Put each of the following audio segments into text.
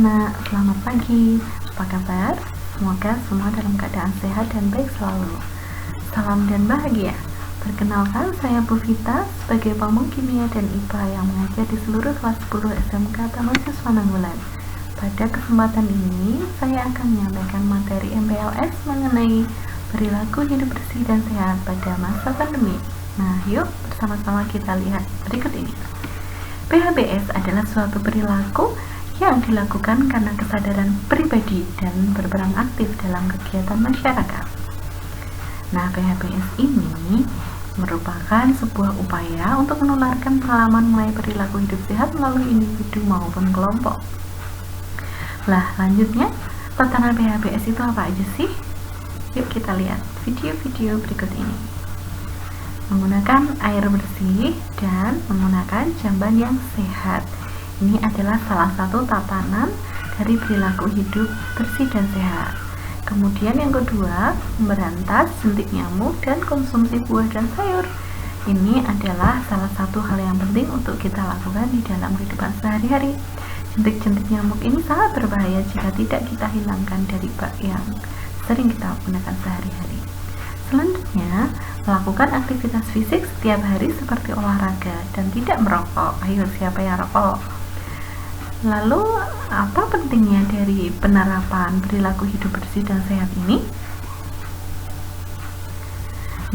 anak-anak, selamat pagi. Apa kabar? Semoga semua dalam keadaan sehat dan baik selalu. Salam dan bahagia. Perkenalkan, saya Bu Vita sebagai pamong kimia dan IPA yang mengajar di seluruh kelas 10 SMK Taman Siswa Nanggulan. Pada kesempatan ini, saya akan menyampaikan materi MPLS mengenai perilaku hidup bersih dan sehat pada masa pandemi. Nah, yuk bersama-sama kita lihat berikut ini. PHBS adalah suatu perilaku yang dilakukan karena kesadaran pribadi dan berperan aktif dalam kegiatan masyarakat. Nah, PHBS ini merupakan sebuah upaya untuk menularkan pengalaman mulai perilaku hidup sehat melalui individu maupun kelompok. Lah, lanjutnya, tatanan PHBS itu apa aja sih? Yuk kita lihat video-video berikut ini. Menggunakan air bersih dan menggunakan jamban yang sehat. Ini adalah salah satu tatanan dari perilaku hidup bersih dan sehat. Kemudian yang kedua, memberantas jentik nyamuk dan konsumsi buah dan sayur. Ini adalah salah satu hal yang penting untuk kita lakukan di dalam kehidupan sehari-hari. Jentik-jentik nyamuk ini sangat berbahaya jika tidak kita hilangkan dari bak yang sering kita gunakan sehari-hari. Selanjutnya, melakukan aktivitas fisik setiap hari seperti olahraga dan tidak merokok. Ayo, siapa yang rokok? Lalu, apa pentingnya dari penerapan perilaku hidup bersih dan sehat ini?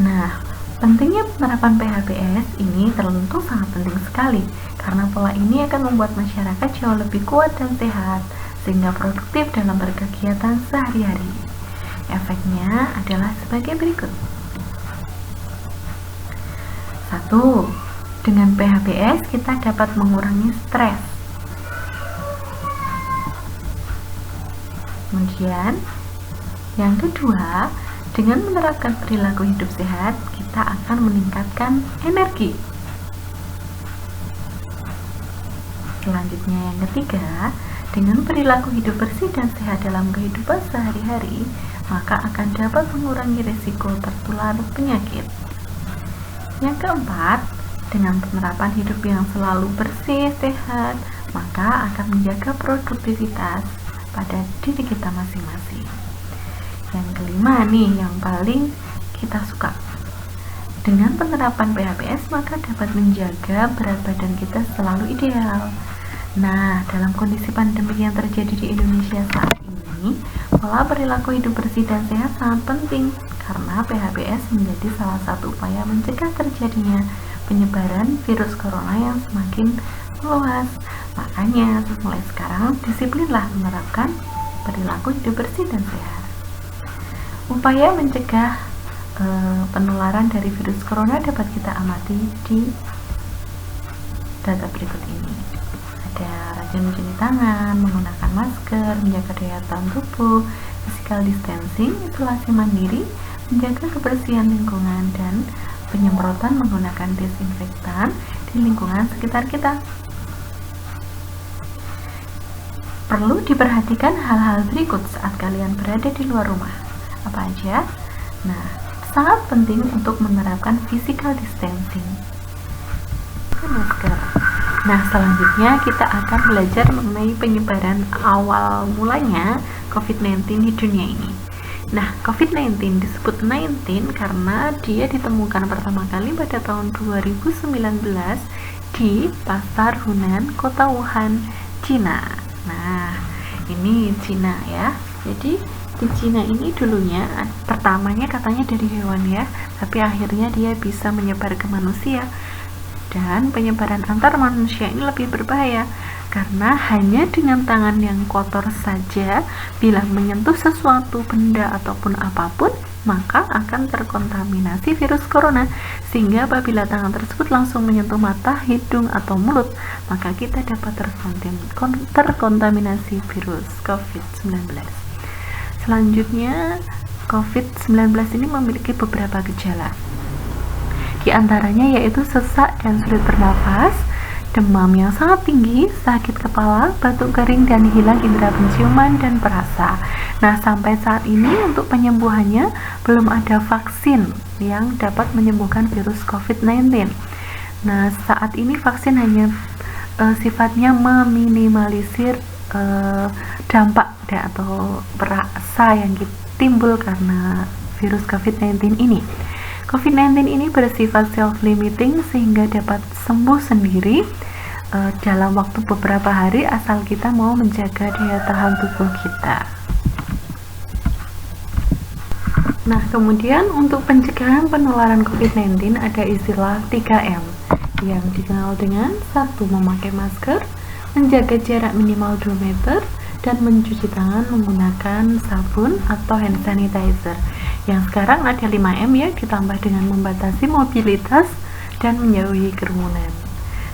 Nah, pentingnya penerapan PHBS ini tentu sangat penting sekali karena pola ini akan membuat masyarakat jauh lebih kuat dan sehat sehingga produktif dalam berkegiatan sehari-hari. Efeknya adalah sebagai berikut. 1. Dengan PHBS kita dapat mengurangi stres. Kemudian, yang kedua, dengan menerapkan perilaku hidup sehat, kita akan meningkatkan energi. Selanjutnya, yang ketiga, dengan perilaku hidup bersih dan sehat dalam kehidupan sehari-hari, maka akan dapat mengurangi risiko tertular penyakit. Yang keempat, dengan penerapan hidup yang selalu bersih, sehat, maka akan menjaga produktivitas pada diri kita masing-masing. Yang kelima nih, yang paling kita suka. Dengan penerapan PHBS, maka dapat menjaga berat badan kita selalu ideal. Nah, dalam kondisi pandemi yang terjadi di Indonesia saat ini, pola perilaku hidup bersih dan sehat sangat penting karena PHBS menjadi salah satu upaya mencegah terjadinya penyebaran virus corona yang semakin meluas. Makanya, mulai sekarang disiplinlah menerapkan perilaku hidup bersih dan sehat. Upaya mencegah penularan dari virus corona dapat kita amati di data berikut ini. Ada rajin mencuci tangan, menggunakan masker, menjaga daya tahan tubuh, physical distancing, isolasi mandiri, menjaga kebersihan lingkungan, dan penyemprotan menggunakan disinfektan di lingkungan sekitar kita. Perlu diperhatikan hal-hal berikut saat kalian berada di luar rumah. Apa aja? Nah, sangat penting untuk menerapkan physical distancing. Masker. Nah, selanjutnya kita akan belajar mengenai penyebaran awal mulanya COVID-19 di dunia ini. Nah, COVID-19 disebut 19 karena dia ditemukan pertama kali pada tahun 2019 di Pasar Hunan, Kota Wuhan, Cina. Nah, ini Cina ya. Jadi, di Cina ini dulunya pertamanya katanya dari hewan ya, tapi akhirnya dia bisa menyebar ke manusia. Dan penyebaran antar manusia ini lebih berbahaya karena hanya dengan tangan yang kotor saja bila menyentuh sesuatu benda ataupun apapun maka akan terkontaminasi virus corona, sehingga apabila tangan tersebut langsung menyentuh mata, hidung atau mulut maka kita dapat terkontaminasi virus COVID-19. Selanjutnya, COVID-19 ini memiliki beberapa gejala. Di antaranya yaitu sesak dan sulit bernafas, demam yang sangat tinggi, sakit kepala, batuk kering, dan hilang indera penciuman dan perasa. Nah, sampai saat ini untuk penyembuhannya belum ada vaksin yang dapat menyembuhkan virus COVID-19. Nah, saat ini vaksin hanya sifatnya meminimalisir dampak atau perasa yang timbul karena virus COVID-19 ini. COVID-19 ini bersifat self-limiting sehingga dapat sembuh sendiri dalam waktu beberapa hari asal kita mau menjaga daya tahan tubuh kita. Nah, kemudian untuk pencegahan penularan COVID-19 ada istilah 3M yang dikenal dengan 1. Memakai masker, menjaga jarak minimal 2 meter, dan mencuci tangan menggunakan sabun atau hand sanitizer. Yang sekarang ada 5M ya, ditambah dengan membatasi mobilitas dan menjauhi kerumunan.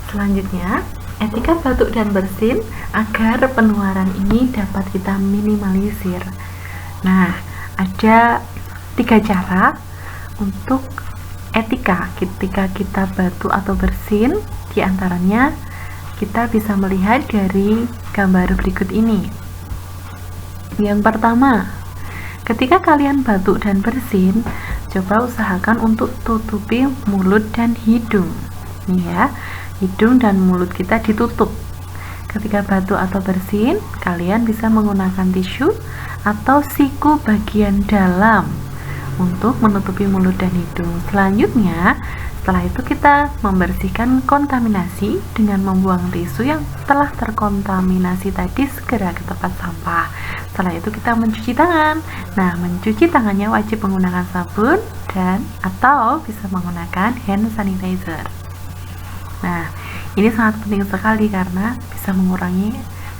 Selanjutnya, etika batuk dan bersin agar penularan ini dapat kita minimalisir. Nah, ada 3 cara untuk etika ketika kita batuk atau bersin. Di antaranya kita bisa melihat dari gambar berikut ini. Yang pertama, ketika kalian batuk dan bersin, coba usahakan untuk tutupi mulut dan hidung. Nih ya, hidung dan mulut kita ditutup. Ketika batuk atau bersin, kalian bisa menggunakan tisu atau siku bagian dalam untuk menutupi mulut dan hidung. Selanjutnya, setelah itu kita membersihkan kontaminasi dengan membuang tisu yang telah terkontaminasi tadi segera ke tempat sampah. Setelah itu kita mencuci tangan. Nah, mencuci tangannya wajib menggunakan sabun dan atau bisa menggunakan hand sanitizer. Nah, ini sangat penting sekali karena bisa mengurangi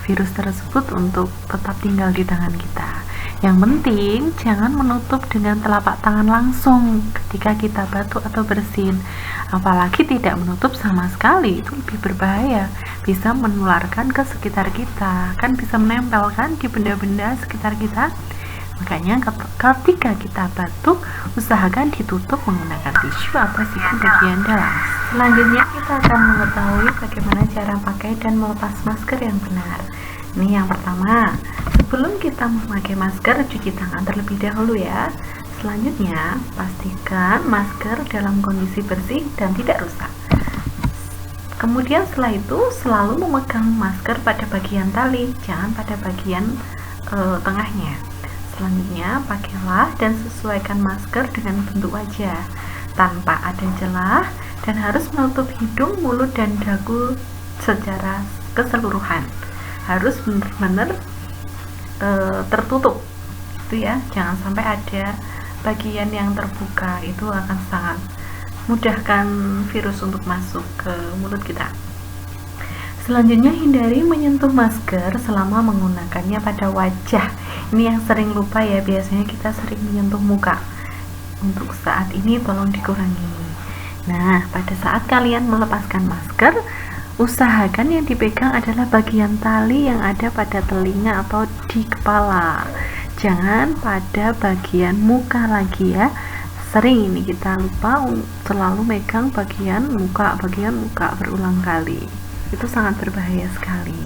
virus tersebut untuk tetap tinggal di tangan kita. Yang penting jangan menutup dengan telapak tangan langsung ketika kita batuk atau bersin, apalagi tidak menutup sama sekali, itu lebih berbahaya, bisa menularkan ke sekitar kita, kan bisa menempel kan di benda-benda sekitar kita. Makanya ketika kita batuk, usahakan ditutup menggunakan tisu atau siku bagian dalam. Selanjutnya kita akan mengetahui bagaimana cara pakai dan melepas masker yang benar. Ini yang pertama, sebelum kita memakai masker, cuci tangan terlebih dahulu ya. Selanjutnya, pastikan masker dalam kondisi bersih dan tidak rusak. Kemudian setelah itu, selalu memegang masker pada bagian tali, jangan pada bagian tengahnya. Selanjutnya, pakailah dan sesuaikan masker dengan bentuk wajah, tanpa ada celah, dan harus menutup hidung, mulut, dan dagu secara keseluruhan. Harus benar-benar tertutup itu ya, jangan sampai ada bagian yang terbuka, itu akan sangat mudahkan virus untuk masuk ke mulut kita. Selanjutnya, hindari menyentuh masker selama menggunakannya pada wajah. Ini yang sering lupa ya, biasanya kita sering menyentuh muka. Untuk saat ini tolong dikurangi. Nah, pada saat kalian melepaskan masker, usahakan yang dipegang adalah bagian tali yang ada pada telinga atau di kepala, jangan pada bagian muka lagi ya. Sering ini kita lupa selalu megang bagian muka berulang kali, itu sangat berbahaya sekali.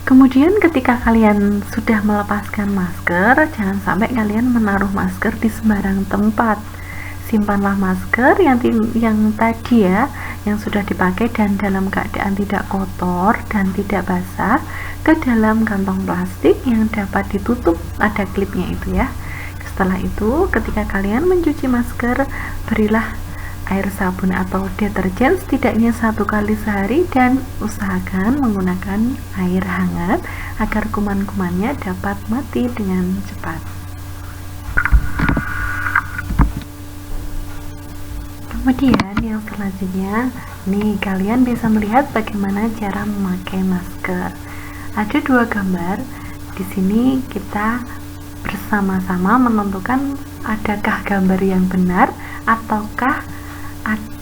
Kemudian ketika kalian sudah melepaskan masker, jangan sampai kalian menaruh masker di sembarang tempat. Simpanlah masker yang tadi ya, yang sudah dipakai dan dalam keadaan tidak kotor dan tidak basah, ke dalam kantong plastik yang dapat ditutup, ada klipnya itu ya. Setelah itu, ketika kalian mencuci masker, berilah air sabun atau deterjen setidaknya 1 kali sehari dan usahakan menggunakan air hangat agar kuman-kumannya dapat mati dengan cepat. Kemudian yang selanjutnya, nih kalian bisa melihat bagaimana cara memakai masker. Ada 2 gambar. Di sini kita bersama-sama menentukan adakah gambar yang benar ataukah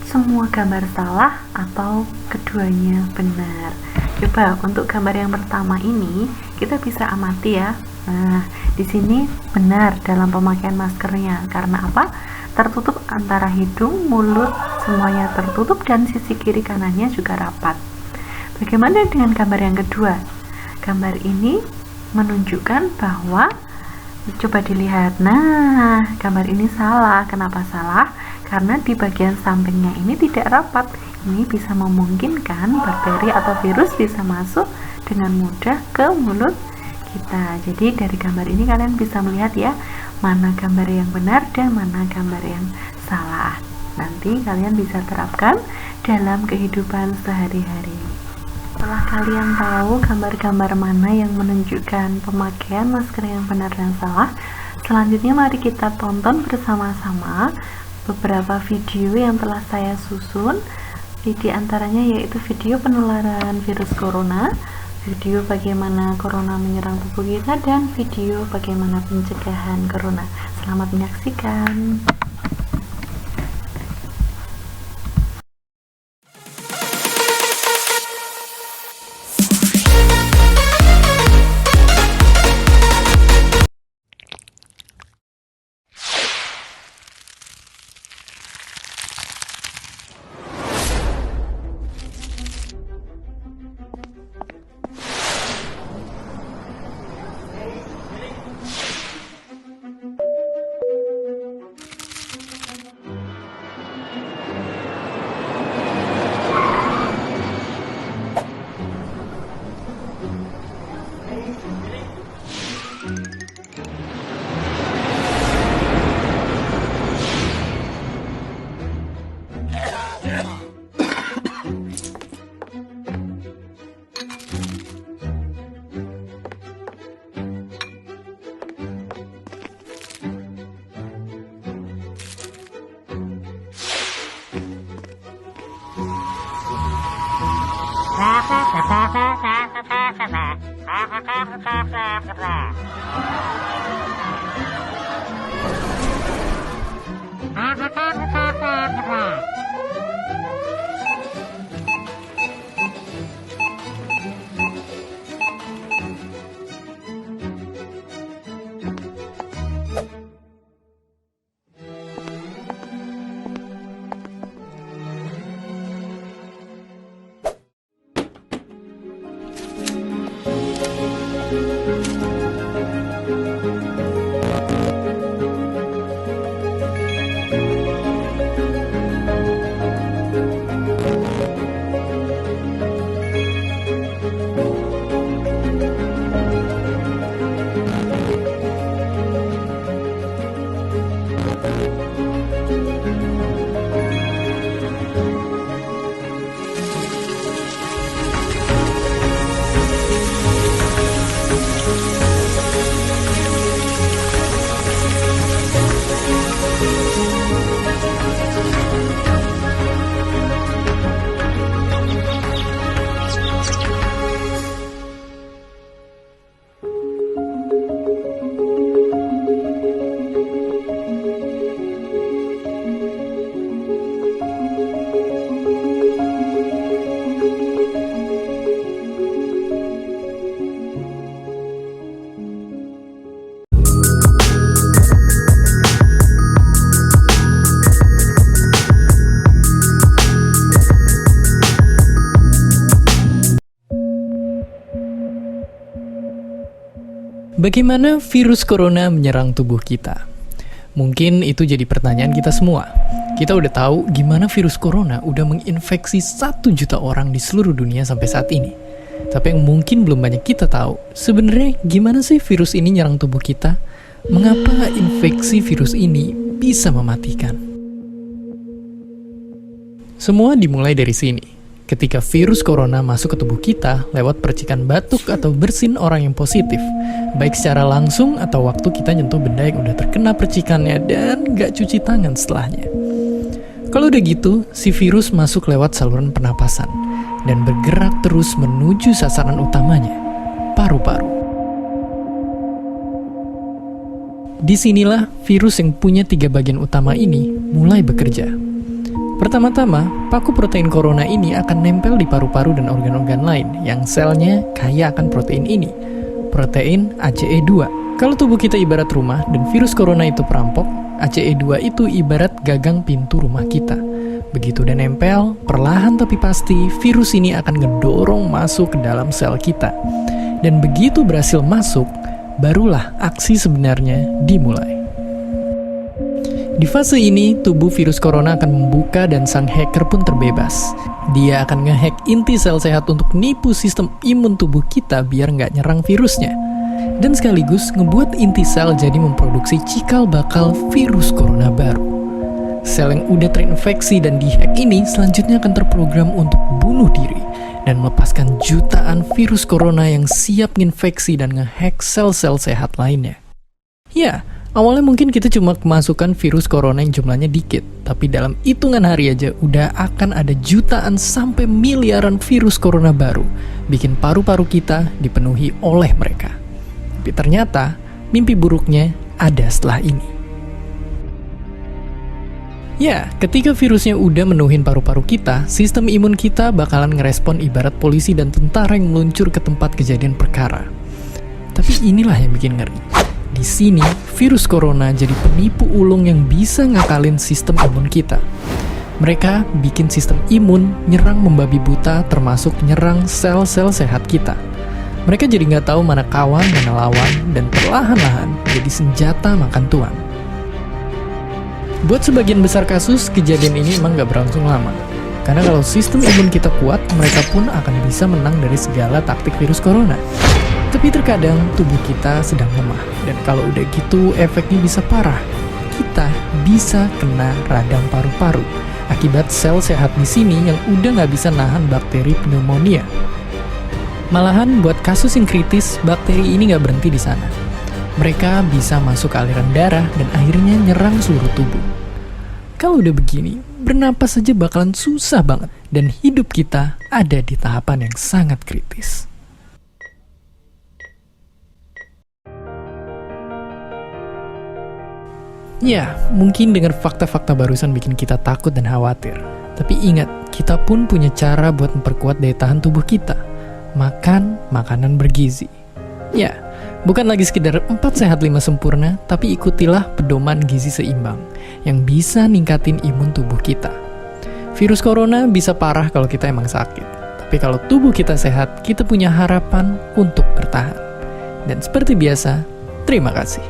semua gambar salah atau keduanya benar. Coba untuk gambar yang pertama ini kita bisa amati ya. Nah, di sini benar dalam pemakaian maskernya. Karena apa? Tertutup antara hidung, mulut, semuanya tertutup dan sisi kiri kanannya juga rapat. Bagaimana dengan gambar yang kedua? Gambar ini menunjukkan bahwa, coba dilihat, nah gambar ini salah. Kenapa salah? Karena di bagian sampingnya ini tidak rapat. Ini bisa memungkinkan bakteri atau virus bisa masuk dengan mudah ke mulut kita. Jadi dari gambar ini kalian bisa melihat ya, mana gambar yang benar dan mana gambar yang salah. Nanti kalian bisa terapkan dalam kehidupan sehari-hari. Setelah kalian tahu gambar-gambar mana yang menunjukkan pemakaian masker yang benar dan salah, selanjutnya mari kita tonton bersama-sama beberapa video yang telah saya susun. Di antaranya yaitu video penularan virus corona, video bagaimana corona menyerang tubuh kita, dan video bagaimana pencegahan corona. Selamat menyaksikan. Bagaimana virus corona menyerang tubuh kita? Mungkin itu jadi pertanyaan kita semua. Kita udah tahu gimana virus corona udah menginfeksi 1 juta orang di seluruh dunia sampai saat ini. Tapi yang mungkin belum banyak kita tahu, sebenarnya gimana sih virus ini nyerang tubuh kita? Mengapa infeksi virus ini bisa mematikan? Semua dimulai dari sini. Ketika virus corona masuk ke tubuh kita lewat percikan batuk atau bersin orang yang positif, baik secara langsung atau waktu kita nyentuh benda yang udah terkena percikannya dan gak cuci tangan setelahnya. Kalau udah gitu, si virus masuk lewat saluran pernapasan dan bergerak terus menuju sasaran utamanya, paru-paru. Disinilah virus yang punya 3 bagian utama ini mulai bekerja. Pertama-tama, paku protein corona ini akan nempel di paru-paru dan organ-organ lain yang selnya kaya akan protein ini, protein ACE2. Kalau tubuh kita ibarat rumah dan virus corona itu perampok, ACE2 itu ibarat gagang pintu rumah kita. Begitu udah nempel, perlahan tapi pasti virus ini akan ngedorong masuk ke dalam sel kita. Dan begitu berhasil masuk, barulah aksi sebenarnya dimulai. Di fase ini, tubuh virus corona akan membuka dan sang hacker pun terbebas. Dia akan ngehack inti sel sehat untuk nipu sistem imun tubuh kita biar nggak nyerang virusnya. Dan sekaligus ngebuat inti sel jadi memproduksi cikal bakal virus corona baru. Sel yang udah terinfeksi dan dihack ini selanjutnya akan terprogram untuk bunuh diri dan melepaskan jutaan virus corona yang siap nginfeksi dan ngehack sel-sel sehat lainnya. Ya, awalnya mungkin kita cuma kemasukan virus corona yang jumlahnya dikit, tapi dalam hitungan hari aja udah akan ada jutaan sampai miliaran virus corona baru, bikin paru-paru kita dipenuhi oleh mereka. Tapi ternyata, mimpi buruknya ada setelah ini. Ya, ketika virusnya udah menuhin paru-paru kita, sistem imun kita bakalan ngerespon ibarat polisi dan tentara yang meluncur ke tempat kejadian perkara. Tapi inilah yang bikin ngeri. Di sini, virus corona jadi penipu ulung yang bisa ngakalin sistem imun kita. Mereka bikin sistem imun nyerang membabi buta termasuk nyerang sel-sel sehat kita. Mereka jadi nggak tahu mana kawan, mana lawan, dan perlahan-lahan jadi senjata makan tuan. Buat sebagian besar kasus, kejadian ini emang gak berlangsung lama. Karena kalau sistem imun kita kuat, mereka pun akan bisa menang dari segala taktik virus corona. Tapi terkadang tubuh kita sedang lemah, dan kalau udah gitu efeknya bisa parah. Kita bisa kena radang paru-paru, akibat sel sehat di sini yang udah gak bisa nahan bakteri pneumonia. Malahan buat kasus yang kritis, bakteri ini gak berhenti di sana. Mereka bisa masuk ke aliran darah dan akhirnya nyerang seluruh tubuh. Kalau udah begini, bernapas saja bakalan susah banget dan hidup kita ada di tahapan yang sangat kritis. Ya, mungkin dengan fakta-fakta barusan bikin kita takut dan khawatir. Tapi ingat, kita pun punya cara buat memperkuat daya tahan tubuh kita. Makan makanan bergizi. Ya, bukan lagi sekedar 4 sehat 5 sempurna, tapi ikutilah pedoman gizi seimbang yang bisa ningkatin imun tubuh kita. Virus corona bisa parah kalau kita emang sakit, tapi kalau tubuh kita sehat, kita punya harapan untuk bertahan. Dan seperti biasa, terima kasih.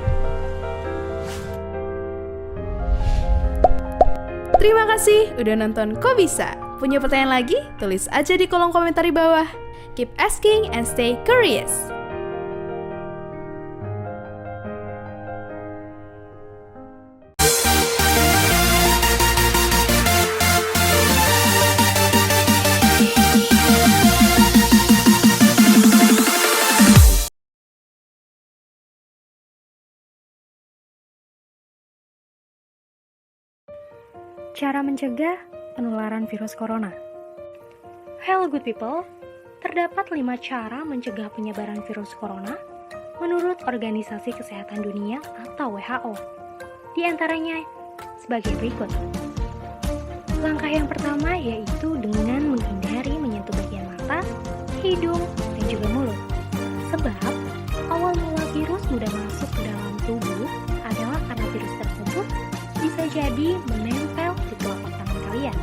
Terima kasih udah nonton Kok Bisa. Punya pertanyaan lagi? Tulis aja di kolom komentar di bawah. Keep asking and stay curious. Cara mencegah penularan virus corona. Hello good people, terdapat 5 cara mencegah penyebaran virus corona menurut Organisasi Kesehatan Dunia atau WHO. Di antaranya sebagai berikut. Langkah yang pertama yaitu dengan menghindari menyentuh bagian mata, hidung, dan juga mulut. Sebab awal mula virus mudah masuk ke dalam tubuh adalah karena virus tersebut bisa jadi menempel di telapak tangan kalian.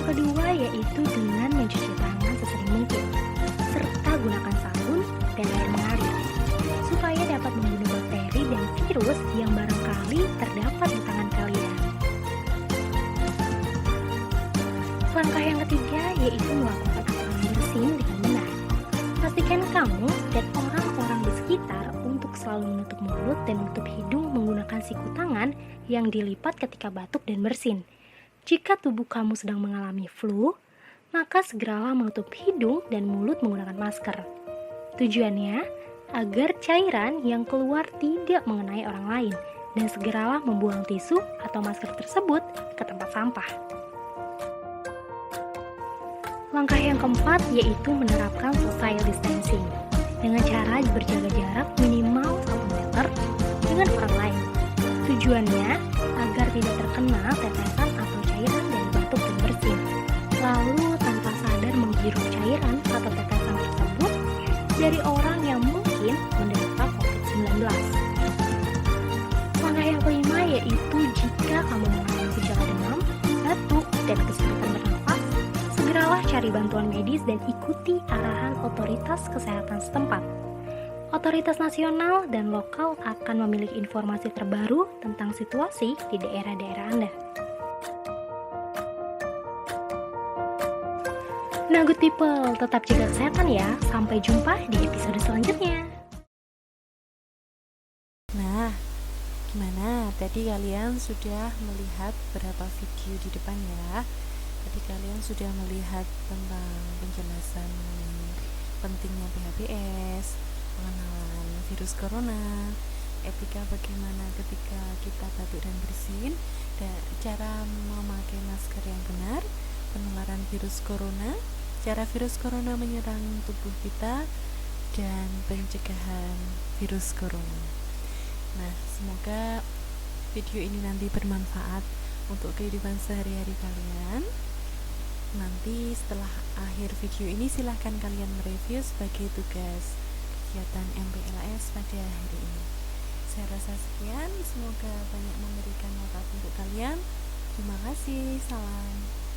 Kedua yaitu dengan mencuci tangan sesering mungkin, serta gunakan sabun dan air mengalir, supaya dapat membunuh bakteri dan virus yang barangkali terdapat di tangan kalian. Langkah yang ketiga yaitu melakukan asupan bersin dengan benar. Pastikan kamu dan orang-orang di sekitar untuk selalu menutup mulut dan menutup hidung menggunakan siku tangan yang dilipat ketika batuk dan bersin. Jika tubuh kamu sedang mengalami flu, maka segeralah menutup hidung dan mulut menggunakan masker. Tujuannya agar cairan yang keluar tidak mengenai orang lain dan segeralah membuang tisu atau masker tersebut ke tempat sampah. Langkah yang keempat yaitu menerapkan social distancing dengan cara berjaga jarak minimal 1 meter dengan orang lain. Tujuannya agar tidak terkena tetesan atau cairan dari batuk dan bersin. Lalu tanpa sadar menghirup cairan atau tetesan tersebut dari orang yang mungkin menderita COVID-19. Langkah yang kelima yaitu jika kamu mengalami gejala demam, batuk, dan kesulitan bernafas, segeralah cari bantuan medis dan ikuti arahan otoritas kesehatan setempat. Otoritas nasional dan lokal akan memiliki informasi terbaru tentang situasi di daerah-daerah Anda. Nah, good people, tetap jaga kesehatan ya. Sampai jumpa di episode selanjutnya. Nah, gimana? Tadi kalian sudah melihat beberapa video di depan ya. Tadi kalian sudah melihat tentang penjelasan mengenai pentingnya PHBS, pengenalan virus corona, etika bagaimana ketika kita batuk dan bersin, dan cara memakai masker yang benar, penularan virus corona, cara virus corona menyerang tubuh kita, dan pencegahan virus corona. Nah, semoga video ini nanti bermanfaat untuk kehidupan sehari-hari kalian. Nanti setelah akhir video ini silahkan kalian mereview sebagai tugas kegiatan MPLS pada hari ini. Saya rasa sekian, semoga banyak memberikan manfaat untuk kalian. Terima kasih, salam.